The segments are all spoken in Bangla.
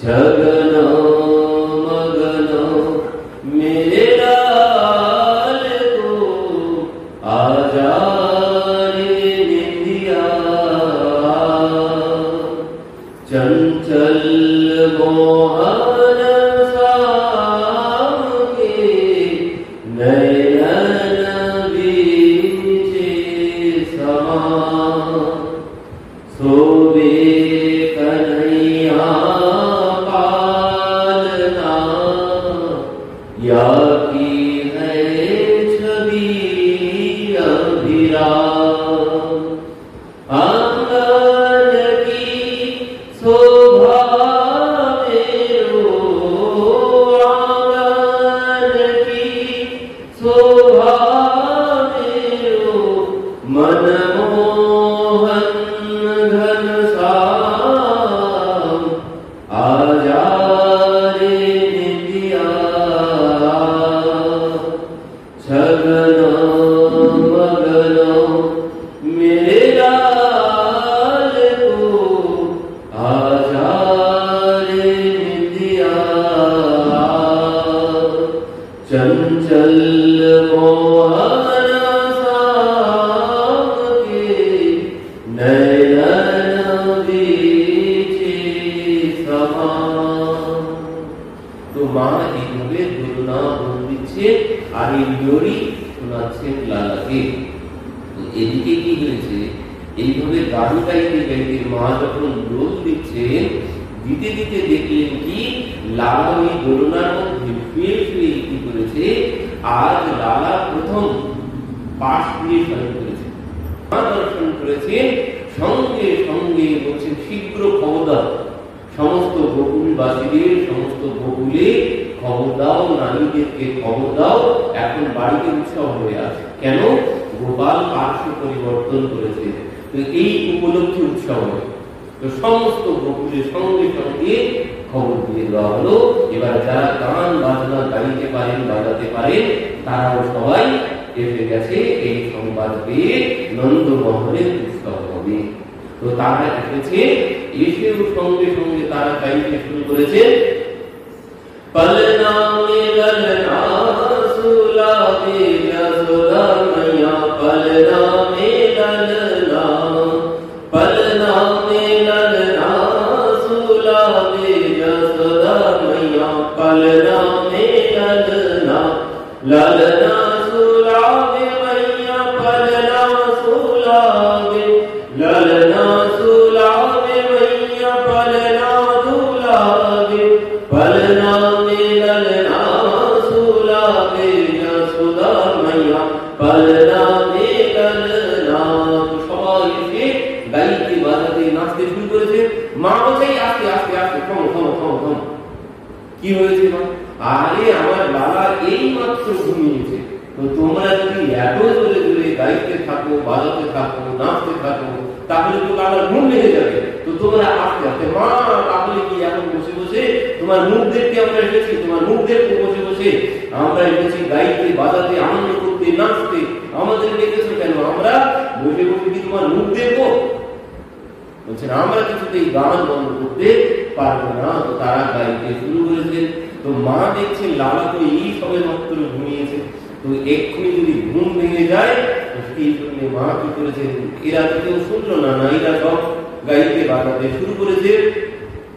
जगनो मगनो मेरे लाल को आजा रे निंदिया चंचल मोहन साम के नयन बीचे समा सोवे कन्हैया पालना या की है छवि अभिराम आंगन की शोभा मेरो आंगन की शोभा मेरो मनमोहन घनश्याम आजा रे निंदिया छगनो मगनो मेरे लाल को आजा रे निंदिया चंचल मोहन साम के नयन बीचे समा। तो মা এইভাবে দোলনা বল দিচ্ছে আর এই লরি শোনাচ্ছে লালাকে। তো এদিকে কি হয়েছে, এইভাবে গান গাইতে গাইতে মা যখন দোল দিচ্ছে দিতে দিতে দেখলেন কি লালা ওই দোলনার মধ্যে শুয়ে শুয়ে কি করেছে, আজ লালা প্রথম পাশ দিয়ে শয়ন করেছে। মা দর্শন করেছেন, সঙ্গে সঙ্গে বলছেন শীঘ্র খবর দাও সমস্ত গোকুলবাসীদের, সমস্ত গোকুলে খবর দাও, নারীদেরকে খবর দাও, এখন বাড়িতে উৎসব হয়ে আছে। কেন? গোপাল পার্শ্ব পরিবর্তন করেছে, তো এই উপলক্ষে উৎসব হবে। তো সমস্ত গোকুলের সঙ্গে সঙ্গে খবর দিয়ে দেওয়া হলো। এবার যারা গান বাজনা গাইতে পারেন, বাজাতে পারেন, তারাও সবাই এসে গেছে এই সংবাদ পেয়ে নন্দমোহনের উৎসব হবে। তো তারা এসেছে, এসেও সঙ্গে সঙ্গে তারা গাইতে শুরু করেছে पलना में ललना सुलावे यशोदा मैया, पलना में ललना, पलना में ललना सुलावे यशोदा मैया, पलना में ललना, ललना सुलावे मैया, पलना सुलावे, ललना सुलावे मैया, पलना दुलावे, पलना में ललना सुलावे यशोदा मैया, पलना में ललना। तो সবাই এসে গাইতে বাজাতে নাচতে শুরু করেছে। মা বলছে আস্তে আস্তে আস্তে থামো থামো থামো থামো। কি হয়েছে মা? আরে আমার লালা এই মাত্র ঘুমিয়েছে, তো তোমরা যদি এত জোরে জোরে গাইতে থাকো, বাজাতে থাকো, নাচতে থাকো, তাহলে তো লালার ঘুম লেগে যাবে। তো তোমরা আস্তে আস্তে। মা তাহলে কি এখন বসে বসে তোমার মুখ দেখতে আমরা এসেছি, তোমার মুখ দেখতে বসে বসে আমরা এসেছি গাইতে বাজাতে আনন্দ করতে নাচতে, আমাদের ডেকেছো কেন? আমরা বসে বসে কি তোমার মুখ দেখবো? বলছেন আমরা কিছুতেই গান বন্ধ করতে পারবো না। তো তারা গাইতে শুরু করেছেন। তো মা দেখছেন লালা তো এই সবে মাত্র ঘুমিয়েছে, তো এক্ষুনি যদি ঘুম ভেঙে যায়, তো সেই জন্য মা কি করেছেন, এরা তো কেউ শুনলো না, এরা সব গাইতে বাজাতে শুরু করেছে।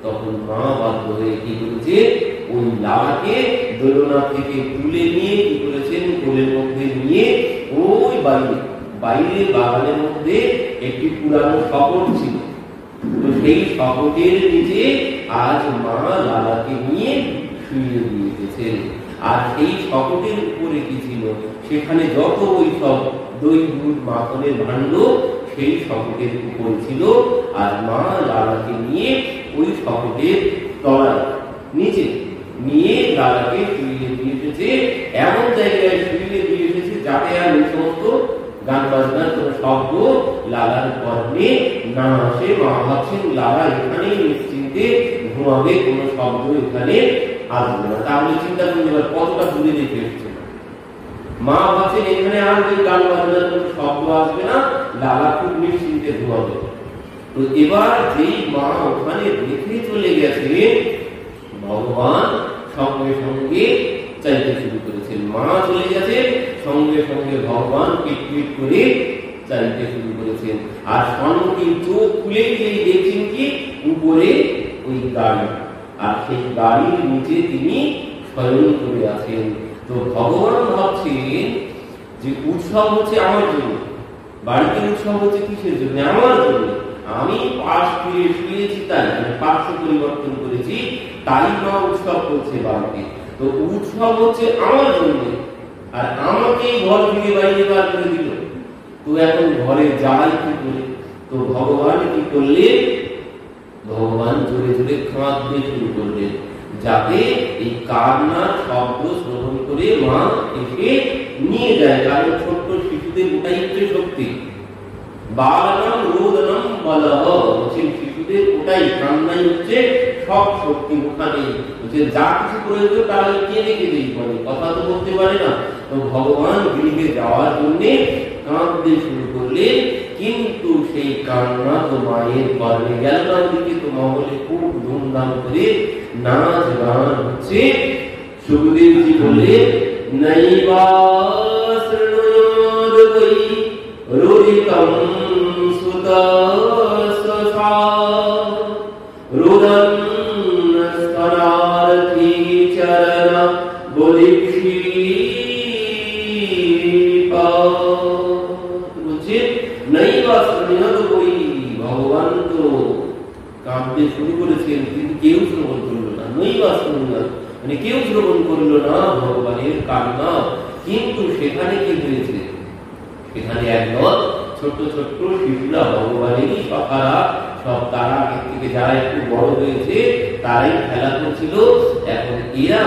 তখন মা বাধ্য হয়ে কি করেছে, ওই লালাকে দোলনা থেকে তুলে নিয়ে কি করেছেন, কোলের মধ্যে নিয়ে ওই বাইরে বাগানের মধ্যে একটি পুরানো শকট ছিল, তো সেই শকটের নিচে আজ মা লালাকে নিয়ে শুয়ে দিয়েছেন। আর সেই শকটের উপরে কি ছিল, সেখানে যত ওই সব দই দুধ মাখনের ভাণ্ড সেই শকটের উপরে ছিল। আর মা লালাকে নিয়ে ওই শকটের তলায় নিচে নিয়ে লালাকে শুয়ে দিয়ে এসেছে, এমন জায়গায় শুয়ে দিয়ে এসেছে যাতে আর ওই সমস্ত গান বাজনার কোন শব্দ লালার কর্ণে না আসে। মা ভাবছেন লালা এখানেই নিশ্চিন্তে ঘুমাবে, কোন শব্দ এখানে আসবে না। তাহলে চিন্তা করুন এবার কতটা দূরে রেখে এসেছে। মা ভাবছেন এখানে আর ওই গান বাজনার কোন শব্দ আসবে না, লালা খুব নিশ্চিন্তে ঘুমাবে। তো এবার যেই মা ওখানে রেখে চলে গেছে, ভগবান সঙ্গে সঙ্গে চাইতে শুরু করেছেন। মা চলে গেছে, সঙ্গে সঙ্গে ভগবান পিট পিট করে চাইতে শুরু করেছেন। আর সম্মুখীন চোখ খুলে গিয়ে দেখছেন কি উপরে ওই গাড়ি, আর সেই গাড়ির নিচে তিনি শয়ন করে আছেন। তো ভগবান ভাবছেন যে উৎসব হচ্ছে আমার জন্য, বাড়িতে উৎসব হচ্ছে কিসের জন্য? আমার জন্য। আমি পাশ ফিরে শুয়েছি, তাই আমি পার্শ্ব পরিবর্তন করেছি, তাই মা উৎসব করছে বাড়িতে। তো উৎসব হচ্ছে আমার জন্য, আর আমাকে ঘর থেকে বাইরে বার করে দিল। তো এখন ঘরে যাই কি করে? তো ভগবান কি করলেন? ভগবান জোরে জোরে কাঁদতে শুরু করলেন, যাতে এই কান্নার শব্দ শ্রবণ করে মা এসে নিয়ে যায়। কারণ ছোট্ট শিশুদের ওটাই হচ্ছে শক্তি, বালনাম রোদনম বলহ, হচ্ছে শিশুদের ওটাই, কান্নাই হচ্ছে সব শক্তি। ওখানে হচ্ছে যা কিছু প্রয়োজন তারা কেঁদে কেঁদেই করে, কথা তো বলতে পারে না। তো ভগবান গৃহে যাওয়ার জন্য কাঁদতে শুরু করলেন, কিন্তু সেই কান্না তো মায়ের কর্মে গেল না। ওদিকে তো মহলে খুব ধুমধাম করে নাচ গান হচ্ছে। সুখদেবজি বলে নৈবা শৃণুয়াদ বৈ রোদিতম সুতসসা রুদন স্তনার্থী চরণ বলিক্ষী বলছে নৈবা শৃণুয়াদ বৈ, ভগবান তো কাঁদতে শুরু করেছেন, কিন্তু কেউ শ্রবণ করলো না। নৈবা শৃণুয়াদ মানে কেউ শ্রবণ করলো না ভগবানের কান্না। কিন্তু সেখানে কি হয়েছে? সেখানে একদল ছোট্ট ছোট্ট শিশুরা, ভগবানেরই সখারা, সব তারা আগের থেকে যারা একটু বড় হয়েছে তারাই খেলা করছিল। এখন এরা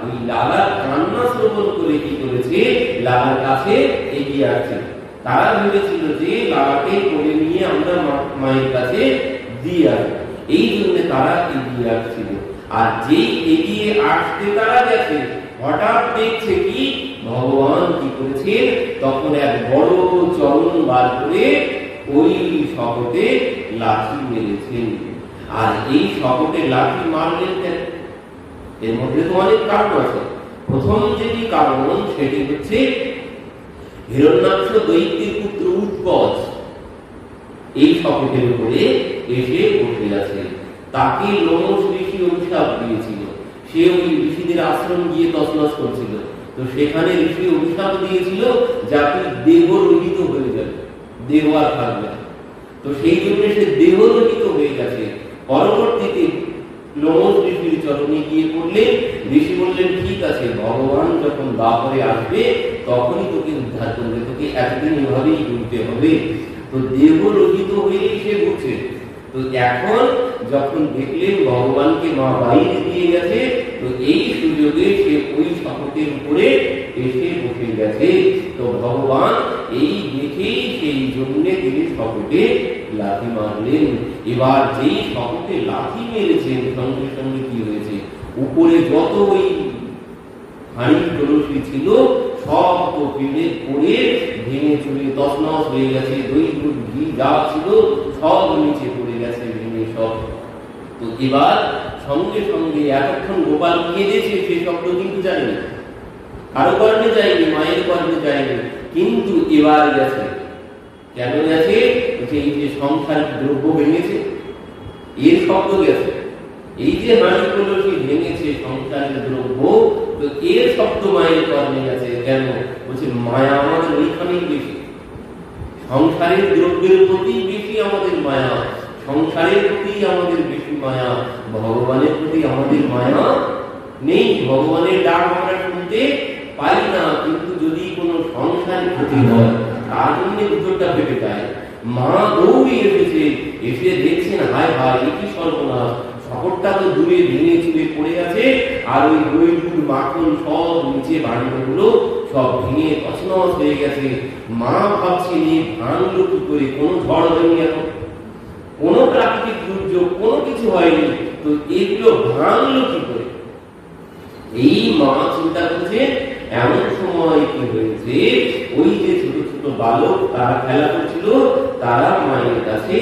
ওই লালার কান্না শ্রবণ করে কি করেছে? লালার কাছে এগিয়ে আসছে। তারা ভেবেছিল যে লালাকে কোলে নিয়ে আমরা মায়ের কাছে দিয়ে আসবো, এই জন্য তারা এগিয়ে আসছিল। আর যেই এগিয়ে আসতে তারা গেছে, হঠাৎ দেখছে কি ভগবান কি করেছেন? তখন এক বড় চরণ বার করে ওই শকটে লাঠি মেরেছেন। আর এই শকটে লাঠি মারলেন কেন? এর মধ্যে তো অনেক কারণ আছে। প্রথম যেটি কারণ সেটি হচ্ছে হিরণ্যাক্ষ দৈত্যের পুত্র উৎকচ এই শকটের উপরে এসে বসে আছে। তাকে লোমশ ঋষি অভিশাপ দিয়েছিল, সে ওই ঋষিদের আশ্রম গিয়ে তছনছ করছিল। তো সেখানে ঋষি অভিশাপ দিয়েছিল যাতে দেহ রহিত হয়ে যাবে, দেহ আর থাকবে। তো সেই জন্য সে দেহ রহিত হয়ে গেছে। পরবর্তীতে লোমশ ঋষির চরণে গিয়ে পড়লেন। ঋষি বললেন ঠিক আছে, ভগবান যখন দ্বাপরে আসবে তখনই তোকে উদ্ধার করবে, তোকে এতদিন এভাবেই ঘুরতে হবে। তো দেহ রহিত হয়ে সে ঘুরছে। তো এখন যখন দেখলেন ভগবানকে মা বাইরে দিয়ে গেছে, তো এই সুযোগে সে ওই শকটের উপরে এসে বসে গেছে। তো ভগবান এই দেখেই সেই জন্য তিনি শকটে লাঠি মারলেন। এবার যেই শকটে লাঠি মেরেছেন, সঙ্গে সঙ্গে কি হয়েছে? উপরে যত ওই হাঁড়ি কলসি ছিল সব তো পেড়ে পড়ে ভেঙে চুরে তছনছ হয়ে গেছে। দই দুধ ঘি যা ছিল সব নিচে পড়ে গেছে, ভেঙে সব। তো এবার সঙ্গে সঙ্গে এতক্ষণ গোপাল কেঁদেছে, সে শব্দ কিন্তু যায়নি, কারো কর্মে যায়নি, মায়ের কর্মে যায়নি, কিন্তু এবার গেছে। কেন গেছে? এই যে সংসার দ্রব্য ভেঙেছে এর শব্দ গেছে। এই যে হাঁড়ি কলসি ভেঙেছে সংসারের দ্রব্য, তো এর শব্দ মায়ের কর্মে গেছে। কেন? বলছে মায়া আমাদের ওইখানেই বেশি, সংসারের দ্রব্যের প্রতি বেশি আমাদের মায়া, সংসারের প্রতি আমাদের বেশি মায়া, ভগবানের প্রতি আমাদের মায়া নেই। ভগবানের ডাক আমরা শুনতে পাই না, কিন্তু যদি কোনো সংসারের ক্ষতি হয় তার জন্য ভিতরটা ফেটে যায়। মা দৌড়ে এসেছে, এসে দেখছেন হায় হায় এ কি সর্বনাশ, শকটটা তো দূরে ভেঙে চুরে পড়ে গেছে, আর ওই দই দুধ মাখন সব নিচে বাড়িগুলো সব ভেঙে তছনছ হয়ে গেছে। মা ভাবছেন এই ভাঙলো কি করে? কোনো ঝড় হয়নি, এখন কোনো প্রাকৃতিক দুর্যোগ কোনো কিছু হয়নি, তো এগুলো ভাঙলো কি করে? এই মা চিন্তা করছে। এমন সময় কি হয়েছে, ওই যে ছোট ছোট বালক তারা খেলা করছিল, তারা মায়ের কাছে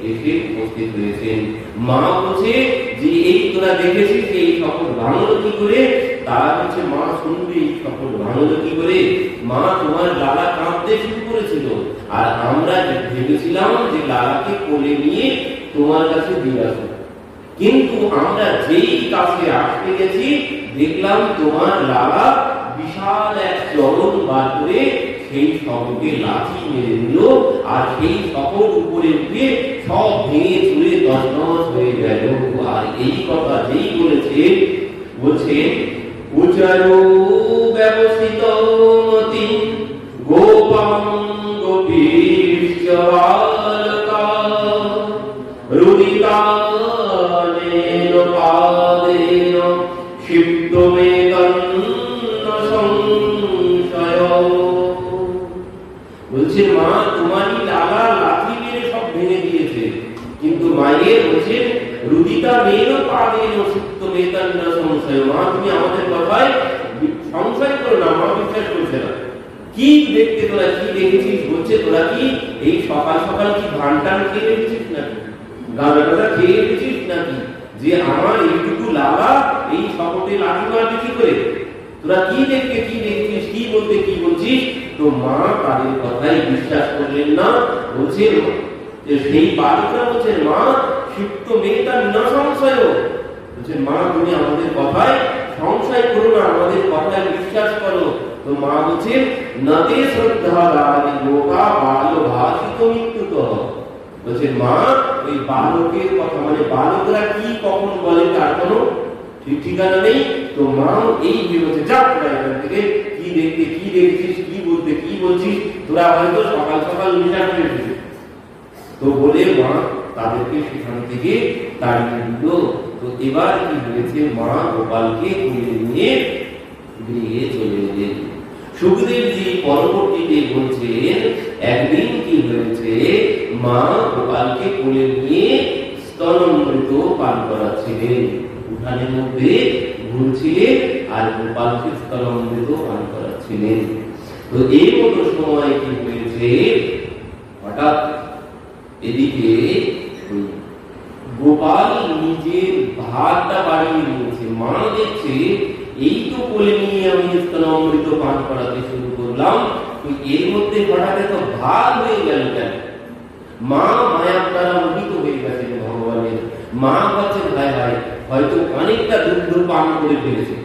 এসে উপস্থিত হয়েছেন। মা বলছে যে এই তোরা দেখেছিস এই শপথ ভাঙলো কি করে? তারা বলছে মা শুনবে এই শপথ ভাঙলো কি করে? মা তোমার লালা কাঁদতে শুরু করেছিল, আর আমরা ভেবেছিলাম যে লালাকে কোলে নিয়ে তোমার কাছে দিয়ে আসবো, কিন্তু আমরা যেই কাছে আসতে গেছি দেখলাম তোমার লালা বিশাল এক চরণ বার করে সেই শপথে লাঠি মেরে দিল, আর সেই শপথ উপরে উঠে সব ভেঙে চুরে তছনছ হয়ে গেল। আর এই কথা যেই বলছে উচারু ব্যবস্থিত মতি গোপাং গোপীশ্বরকা রুদিতানেন পাদেন ক্ষিপ্ত মেদন্ন সংশয়। বলছে মা তোমারই লালা লাঠি মেরে সব ভেঙে দিয়েছে, কিন্তু মায়ের বলছে রুদিতা মেয়ের পাদেন ক্ষিপ্ত মেদন্ন সংশয়। মা তুমি আমাদের কথায় সংশয় করো না, মা বিশ্বাস করছে না। কি দেখতে তোরা কি দেখেছিস? বলছে তোরা কি এই সকাল সকাল কি ধান টান খেয়ে রেখেছিস নাকি, গাঁদা খেয়ে রেখেছিস নাকি, যে আমার এইটুকু লালা এই শপথে লাঠি মারবে কি করে? তোরা কি দেখতে কি দেখছিস, কি বলতে কি বলছিস? তো মা তাদের কথাই বিশ্বাস করলেন না। বলছে যে সেই বালকরা বলছেন মা ক্ষিপ্ত মেয়েটা না সংশয়। বলছে মা তুমি আমাদের কথায় সংশয় করো না, আমাদের কথায় বিশ্বাস করো। তো মা বলছেন নদে শ্রদ্ধা দানি লোকা বাল ভাষিত মৃত্যুত। বলছে মা ওই বালকের কথা মানে বালকরা কি কখন বলে তার কোনো ঠিক ঠিকানা নেই। তো মা এই ভেবেছে যা তোরা এখান থেকে কি দেখতে কি দেখছিস, কি বলতে কি বলছিস, তোরা হয়তো সকাল সকাল মিশা করে দিবি। তো বলে মা তাদেরকে সেখান থেকে তাড়িয়ে দিল। তো এবার কি হয়েছে, মা গোপালকে কোলে নিয়ে গৃহে চলে এলেন। সুখদেবজি পরবর্তীতে বলছেন একদিন কি হয়েছে, মা গোপালকে কোলে নিয়ে স্তনামৃত পান করাচ্ছিলেন, উঠানের মধ্যে ঘুরছিলেন আর গোপালকে স্তনামৃত পান করাচ্ছিলেন। তো এই মতো সময় কি হয়েছে, হঠাৎ এদিকে গোপাল নিজের ভাতটা বাড়িয়ে নিয়েছে। মা দেখছে এই তো কোলে নিয়ে আমি স্তনামৃত পান করাতে শুরু করলাম, তো এর মধ্যে হঠাৎ এত ভাত হয়ে গেল কেন? মা মায়ার দ্বারা মোহিত হয়ে গেছেন ভগবানের। মা ভাবছেন ভাই ভাই হয়তো অনেকটা দুধ পান করে ফেলেছে,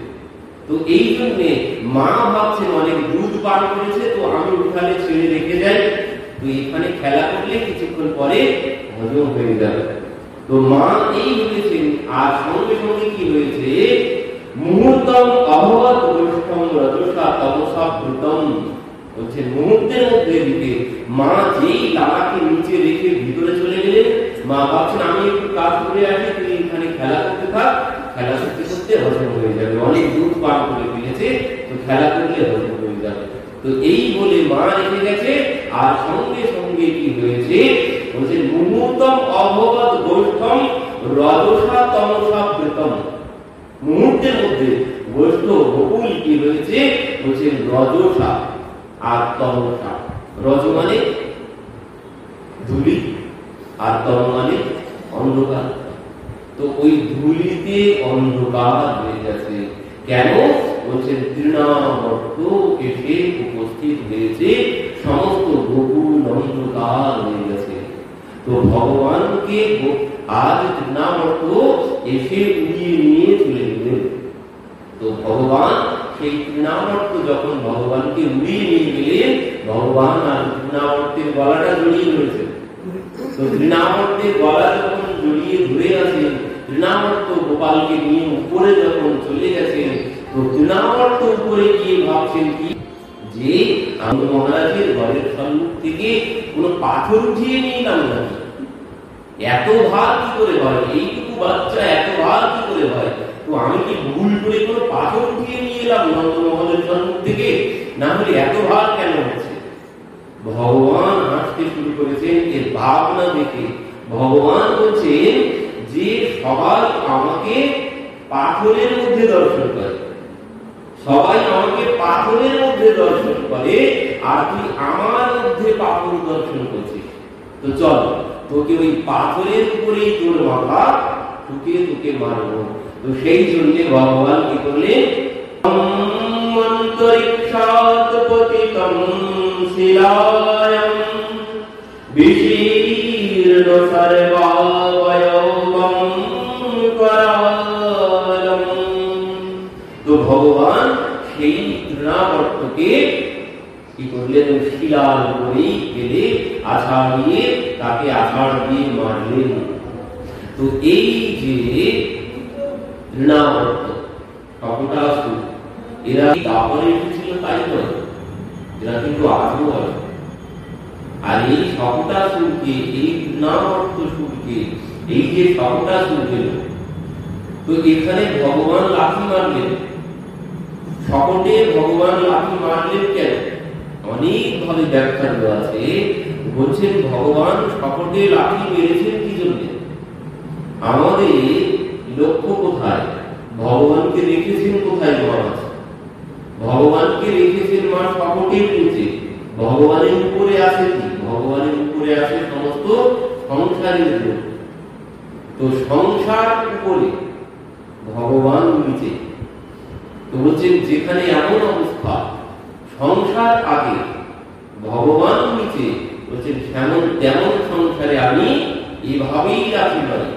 তো এই জন্যে মা ভাবছেন অনেক দুধ পান করেছে, তো আমি উঠানে ছেড়ে রেখে যাই, তো এখানে খেলা করলে কিছুক্ষণ পরে হজম হয়ে যাবে। তো মা এই ভেবেছেন। আর সঙ্গে সঙ্গে কি হয়েছে, মুহূর্তম অভবৎ বৈষ্ণব রজসা তমসা ভূতম। বলছে মুহূর্তের মধ্যে দিকে মা যেই লালাকে নিচে রেখে ভিতরে চলে গেলেন। মা ভাবছেন আমি একটু কাজ করে আসি, তুই এখানে খেলা করতে থাক, খেলা করতে করতে হজম হয়ে যাবে, অনেক দুধ পান করে ফেলেছে, তো খেলা করলে হজম হয়ে যাবে। তো এই বলে মা রেখে গেছে। আর সঙ্গে সঙ্গে কি হয়েছে, বলছে মুহূর্তম অভবৎ বৈষ্ণব রজসা তমসা ভূতম। মুহূর্তের মধ্যে বৈষ্ণব বকুল কি হয়েছে, বলছে রজসা আর তমসা। রজ মানে ধূলি আর তম মানে অন্ধকার। তো ওই ধূলিতে অন্ধকার হয়ে গেছে। কেন? বলছেন তৃণাবর্ত এসে উপস্থিত হয়েছে, সমস্ত বকুল অন্ধকার হয়ে গেছে। তো ভগবানকে আজ তৃণাবর্ত এসে উড়িয়ে নিয়ে চলে গেলেন। তো ভগবান সেই তৃণাবর্ত যখন ভগবানকে উড়িয়ে নিয়ে গেলেন, ভগবান আর তৃণাবর্তের গলাটা জড়িয়ে ধরেছে। তো তৃণাবর্তের গলা যখন জড়িয়ে ধরে আছেন, তৃণাবর্ত গোপালকে নিয়ে উপরে যখন চলে গেছেন, তো তৃণাবর্ত উপরে গিয়ে ভাবছেন কি যে আমি মহারাজের ঘরের সম্মুখ থেকে কোনো পাথর উঠিয়ে নিয়ে এলাম নাকি, এত ভার কি করে হয়, এইটুকু বাচ্চা এত ভার কি করে হয়, তো আমি কি ভুল করে কোনো পাথর উঠিয়ে নিয়ে এলাম নন্দমহলের সম্মুখ থেকে, না হলে এত ভার কেন হচ্ছে? ভগবান হাসতে শুরু করেছেন এর ভাবনা দেখে। ভগবান বলছেন যে সবাই আমাকে পাথরের মধ্যে দর্শন করে, সবাই আমাকে পাথরের মধ্যে দর্শন করে, আর তুই আমার মধ্যে পাথর দর্শন করছিস। তো চল তোকে ওই পাথরের উপরেই তোর মাথা ঠুকে ঠুকে মারবো। তো সেই জন্য ভগবান কি করলেন, অন্তরিক্ষাৎ পতিতং শিলায়াম বিশীর্ণ সর্বাবয়বং করালম। তো ভগবান সেই তৃণাবর্তকে কি করলেন, শিলার উপরেই ফেলে আছাড় দিয়ে তাকে আছাড় দিয়ে মারলেন। তো এই যে তৃণাবর্ত কপটাসুর, এরা দাপরে এসেছিল তাই নয়, এরা কিন্তু আজও আছে। আর এই কপটাসুরকে, এই তৃণাবর্ত সুরকে, এই যে কপটাসুর গেল, তো এখানে ভগবান লাথি মারলেন। সকলে ভগবান লাথি মারলেন কেন? অনেক ভাবে ব্যাখ্যা দেওয়া আছে। বলছেন ভগবান সকলে লাথি মেরেছেন কি জন্য? আমাদের লক্ষ্য কোথায়? ভগবানকে রেখেছেন কোথায়? মহারাজ ভগবানকে রেখেছেন মা সকলের নিচে। ভগবানের উপরে আছে কি? ভগবানের উপরে আছে সমস্ত সংসারের লোক। তো সংসার উপরে, ভগবান নিচে। তো বলছেন যেখানে এমন অবস্থা, সংসার আগে ভগবান নিচে, বলছেন তেমন সংসারে আমি এভাবেই রাখি নয়।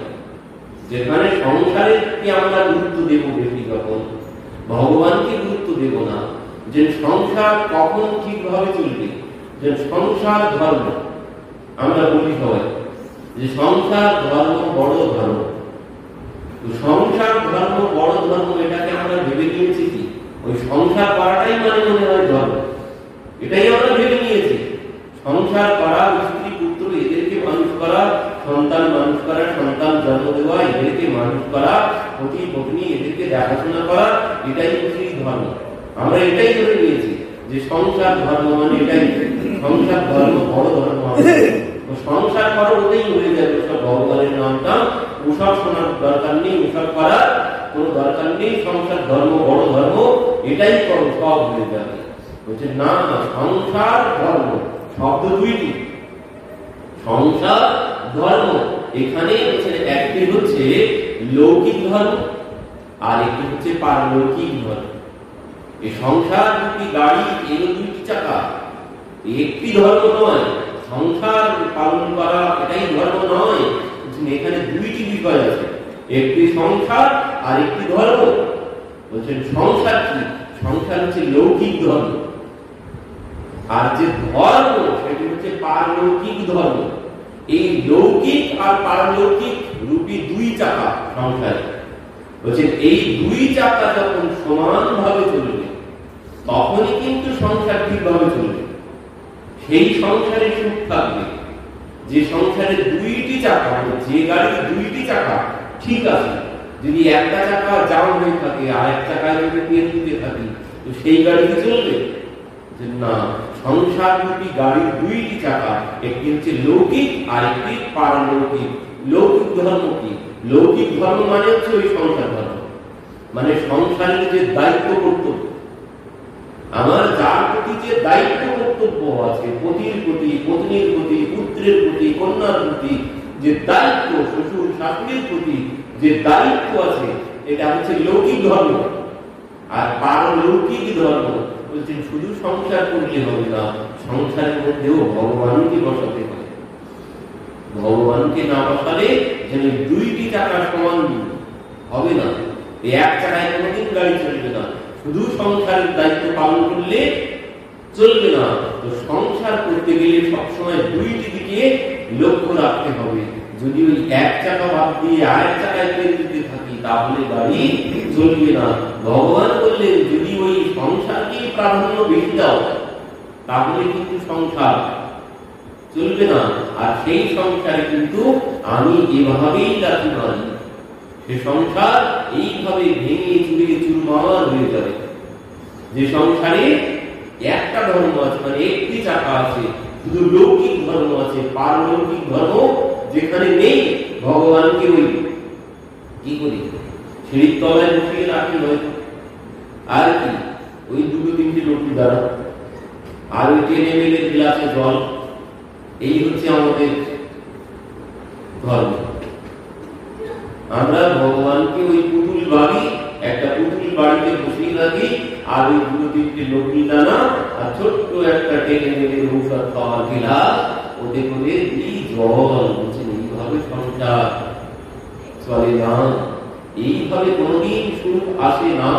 যেখানে সংসারের কি আমরা গুরুত্ব দেব বেশি, যখন ভগবানকে গুরুত্ব দেব না, যে সংসার কখন ঠিকভাবে চলবে, যে সংসার ধর্ম আমরা বলি সবাই যে সংসার ধর্ম বড় ধর্ম। সংসার ধর্ম বড় ধর্ম, এটাকে আমরা ভেবে নিয়েছি কি ওই সংসার করাটাই মানে মনে হয় ধর্ম, এটাই আমরা ভেবে নিয়েছি। সংসার করা, স্ত্রী পুত্র এদেরকে মানুষ করা, সন্তান মানুষ করা, সন্তান জন্ম দেওয়া, এদেরকে মানুষ করা, পতি পত্নী এদেরকে দেখাশোনা করা, এটাই হচ্ছে ধর্ম। আমরা এটাই ধরে নিয়েছি যে সংসার ধর্ম মানে এটাই, সংসার ধর্ম বড় ধর্ম। সংসার করো ওটাই হয়ে যাবে, সব ভগবানের নামটা ওসব শোনার দরকার নেই, ওসব করার কোন দরকার নেই। সংসার ধর্ম বড় ধর্ম, এটাই করো, সব হয়ে যাবে। বলছে না, সংসার ধর্ম শব্দ দুইটি, সংসার ধর্ম। এখানে একটি হচ্ছে লৌকিক ধর্ম আর একটি হচ্ছে পারলৌকিক ধর্ম। এই সংসার দুটি গাড়ি, এগুলো দুইটি চাকা, একটি ধর্ম নয়। সংসার পালন করা এটাই ধর্ম নয়। এখানে দুইটি বিষয় আছে, একটি সংসার আর একটি ধর্ম। বলছেন সংসার কি? সংসার হচ্ছে লৌকিক ধর্ম, আর যে ধর্ম সেটি হচ্ছে পারলৌকিক ধর্ম। এই লৌকিক আর পারলৌকিক রূপী দুই চাকা সংসারে। বলছেন এই দুই চাকা যখন সমান ভাবে চলবে, তখনই কিন্তু সংসার ঠিকভাবে চলবে। সেই সংসারে সুখ থাকবে যে সংসারে দুইটি চাকা, যে গাড়ির দুইটি চাকা ঠিক আছে। যদি একটা চাকা জাম হয়ে থাকে আর এক চাকায় যদি তেল দিতে থাকে, তো সেই গাড়ি কি চলবে? না, সংসার রূপী গাড়ির দুইটি চাকা, একটি হচ্ছে লৌকিক আর একটি পারলৌকিক। লৌকিক ধর্ম কি? লৌকিক ধর্ম মানে হচ্ছে ওই সংসার ধর্ম, মানে সংসারের যে দায়িত্ব কর্তব্য, আমার যার প্রতি যে দায়িত্ব কর্তব্য আছে, পতির প্রতি, পত্নীর প্রতি, পুত্রের প্রতি, কন্যার প্রতি যে দায়িত্ব, শ্বশুর শাশুড়ির প্রতি যে দায়িত্ব আছে, এটা হচ্ছে লৌকিক ধর্ম। আর পারলৌকিক ধর্ম বলছেন শুধু সংসার করলে হবে না, সংসারের মধ্যেও ভগবানকে বসাতে হবে। ভগবানকে না বসালে যেন দুইটি চাকা সমান হবে না, এক চাকায় কোনোদিন গাড়ি চলবে না। শুধু সংসারের দায়িত্ব পালন করলে চলবে না। তো সংসার করতে গেলে সবসময় দুইটি দিকে লক্ষ্য রাখতে হবে। যদি ওই এক চাকা বাদ দিয়ে আরেক চাকায় তেল দিতে থাকি, তাহলে গাড়ি চলবে না। ভগবান বললেন যদি ওই সংসারকে প্রাধান্য বেশি দাও, তাহলে কিন্তু সংসার চলবে না। আর সেই সংসারে কিন্তু আমি এভাবেই রাখি মানি, সে সংসার এইভাবে ভেঙে চুরে চুরমার হয়ে যাবে। যে সংসারে একটা ধর্ম আছে, মানে একটি চাকা আছে, শুধু লৌকিক ধর্ম আছে, পারলৌকিক ধর্ম যেখানে নেই, ভগবানকে ওই কি করি সিঁড়ির তলায় বসিয়ে রাখি হয়তো, আর কি ওই দুটো তিনটে রুটি দ্বারা, আর ওই 10 ml গ্লাসে জল, এই হচ্ছে আমাদের ঘর। আমরা ভগবানকে ওই পুতুল বাড়ি, একটা পুতুল বাড়িতে বসিয়ে রাখি, আর ওই দুটো তিনটে লক্ষ্মী দানা আর ছোট্ট একটা টেনে মেরে ঔষধ খাওয়ার গিলাস, ওদের করে এই জল বলছেন। এইভাবে সংসার চলে না, এইভাবে কোনদিন সুখ আসে না।